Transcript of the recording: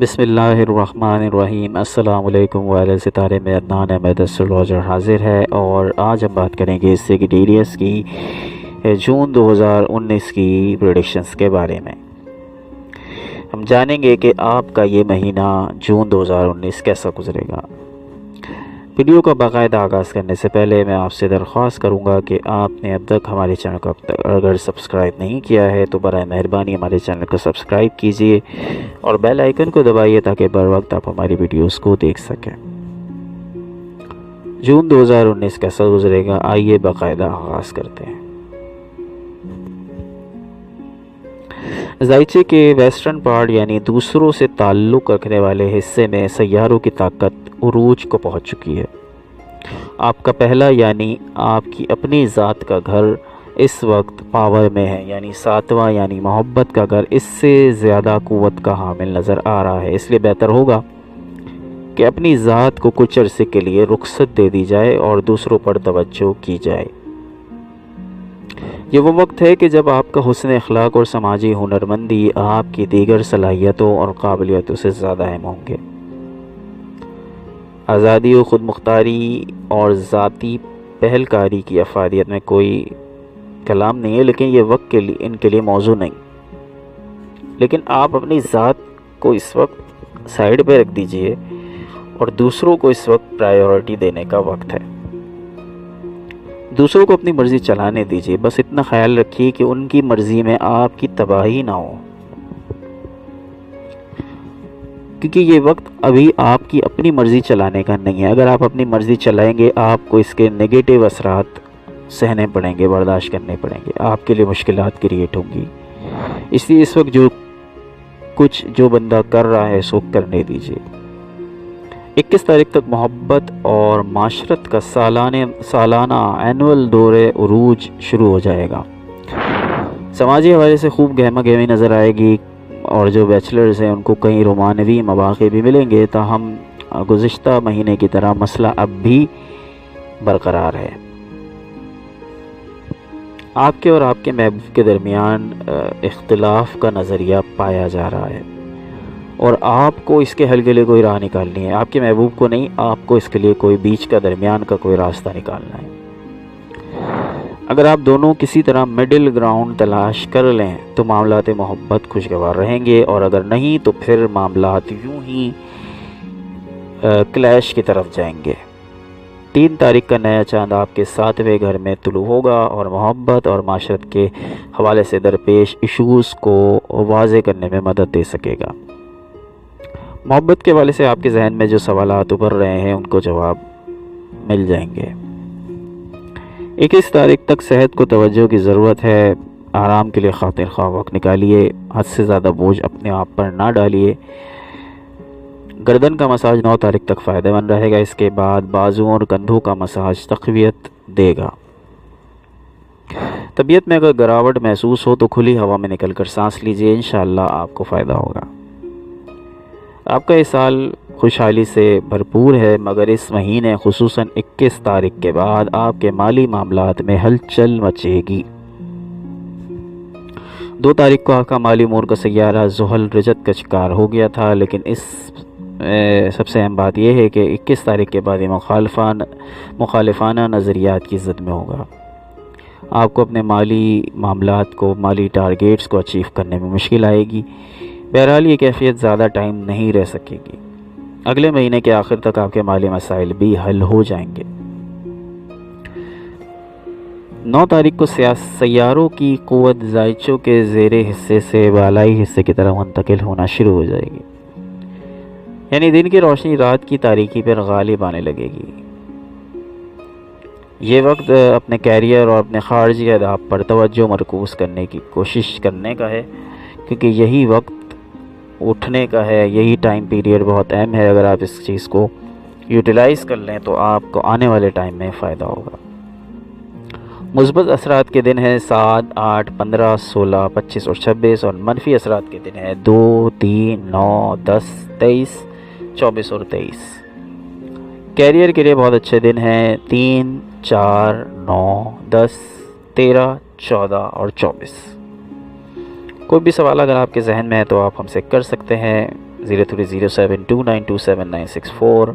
بسم اللہ الرحمن الرحیم۔ السلام علیکم وعلیہ ستارے میں عدنان احمد اسٹرولوجر حاضر ہے، اور آج ہم بات کریں گے سیگیٹیریس کی جون 2019 کی پریڈکشنز کے بارے میں۔ ہم جانیں گے کہ آپ کا یہ مہینہ جون 2019 کیسا گزرے گا۔ ویڈیو کا باقاعدہ آغاز کرنے سے پہلے میں آپ سے درخواست کروں گا کہ آپ نے اب تک ہمارے چینل کو اگر سبسکرائب نہیں کیا ہے تو برائے مہربانی ہمارے چینل کو سبسکرائب کیجئے اور بیل آئیکن کو دبائیے تاکہ بر وقت آپ ہماری ویڈیوز کو دیکھ سکیں۔ جون 2019 کیسا گزرے گا، آئیے باقاعدہ آغاز کرتے ہیں۔ زائچے کے ویسٹرن پارٹ یعنی دوسروں سے تعلق رکھنے والے حصے میں سیاروں کی طاقت عروج کو پہنچ چکی ہے۔ آپ کا پہلا یعنی آپ کی اپنی ذات کا گھر اس وقت پاور میں ہے، یعنی ساتواں یعنی محبت کا گھر اس سے زیادہ قوت کا حامل نظر آ رہا ہے۔ اس لیے بہتر ہوگا کہ اپنی ذات کو کچھ عرصے کے لیے رخصت دے دی جائے اور دوسروں پر توجہ کی جائے۔ یہ وہ وقت ہے کہ جب آپ کا حسن اخلاق اور سماجی ہنرمندی آپ کی دیگر صلاحیتوں اور قابلیتوں سے زیادہ اہم ہوں گے۔ آزادی و خود مختاری اور ذاتی پہل کاری کی افادیت میں کوئی کلام نہیں ہے، لیکن یہ وقت ان کے لیے موضوع نہیں۔ لیکن آپ اپنی ذات کو اس وقت سائیڈ پہ رکھ دیجئے اور دوسروں کو اس وقت پرائیورٹی دینے کا وقت ہے۔ دوسروں کو اپنی مرضی چلانے دیجئے، بس اتنا خیال رکھیے کہ ان کی مرضی میں آپ کی تباہی نہ ہو، کیونکہ یہ وقت ابھی آپ کی اپنی مرضی چلانے کا نہیں ہے۔ اگر آپ اپنی مرضی چلائیں گے آپ کو اس کے نیگیٹو اثرات سہنے پڑیں گے، برداشت کرنے پڑیں گے، آپ کے لیے مشکلات کریٹ ہوں گی۔ اس لیے اس وقت جو بندہ کر رہا ہے سو کرنے دیجئے۔ 21 تاریخ تک محبت اور معاشرت کا سالانہ اینول دور عروج شروع ہو جائے گا۔ سماجی حوالے سے خوب گہما گہمی نظر آئے گی، اور جو بیچلرز ہیں ان کو کئی رومانوی مواقع بھی ملیں گے، تاہم گزشتہ مہینے کی طرح مسئلہ اب بھی برقرار ہے۔ آپ کے اور آپ کے محبوب کے درمیان اختلاف کا نظریہ پایا جا رہا ہے، اور آپ کو اس کے حل کے لیے کوئی راہ نکالنی ہے۔ آپ کے محبوب کو نہیں، آپ کو اس کے لیے کوئی بیچ کا درمیان کا کوئی راستہ نکالنا ہے۔ اگر آپ دونوں کسی طرح مڈل گراؤنڈ تلاش کر لیں تو معاملات محبت خوشگوار رہیں گے، اور اگر نہیں تو پھر معاملات یوں ہی کلیش کی طرف جائیں گے۔ 3 تاریخ کا نیا چاند آپ کے 7ویں گھر میں طلوع ہوگا اور محبت اور معاشرت کے حوالے سے درپیش ایشوز کو واضح کرنے میں مدد دے سکے گا۔ محبت کے حوالے سے آپ کے ذہن میں جو سوالات ابھر رہے ہیں ان کو جواب مل جائیں گے۔ 21 تاریخ تک صحت کو توجہ کی ضرورت ہے۔ آرام کے لیے خاطر خواہ وقت نکالیے، حد سے زیادہ بوجھ اپنے آپ پر نہ ڈالیے۔ گردن کا مساج 9 تاریخ تک فائدہ مند رہے گا، اس کے بعد بازوؤں اور کندھوں کا مساج تقویت دے گا۔ طبیعت میں اگر گراوٹ محسوس ہو تو کھلی ہوا میں نکل کر سانس لیجئے، انشاءاللہ آپ کو فائدہ ہوگا۔ آپ کا یہ سال خوشحالی سے بھرپور ہے، مگر اس مہینے خصوصاً 21 تاریخ کے بعد آپ کے مالی معاملات میں ہلچل مچے گی۔ 2 تاریخ کو آپ کا مالی امور کا سیارہ زحل رجت کا شکار ہو گیا تھا، لیکن اس سب سے اہم بات یہ ہے کہ 21 تاریخ کے بعد یہ مخالفانہ نظریات کی زد میں ہوگا۔ آپ کو اپنے مالی معاملات کو، مالی ٹارگیٹس کو اچیو کرنے میں مشکل آئے گی۔ بہرحال یہ کیفیت زیادہ ٹائم نہیں رہ سکے گی، اگلے مہینے کے آخر تک آپ کے مالی مسائل بھی حل ہو جائیں گے۔ 9 تاریخ کو سیاروں کی قوت زائچوں کے زیر حصے سے بالائی حصے کی طرف منتقل ہونا شروع ہو جائے گی، یعنی دن کی روشنی رات کی تاریکی پر غالب آنے لگے گی۔ یہ وقت اپنے کیریئر اور اپنے خارجی اہداف پر توجہ مرکوز کرنے کی کوشش کرنے کا ہے، کیونکہ یہی وقت اٹھنے کا ہے، یہی ٹائم پیریڈ بہت اہم ہے۔ اگر آپ اس چیز کو یوٹیلائز کر لیں تو آپ کو آنے والے ٹائم میں فائدہ ہوگا۔ مثبت اثرات کے دن ہیں 7، 8، 15، 16، 25 اور 26، اور منفی اثرات کے دن ہیں 2، 3، 9، 10، 23، 24 اور 23۔ کیریئر کے لیے بہت اچھے دن ہیں 3، 4، 9، 10، 13، 14 اور 24۔ کوئی بھی سوال اگر آپ کے ذہن میں ہے تو آپ ہم سے کر سکتے ہیں۔ 0307292794.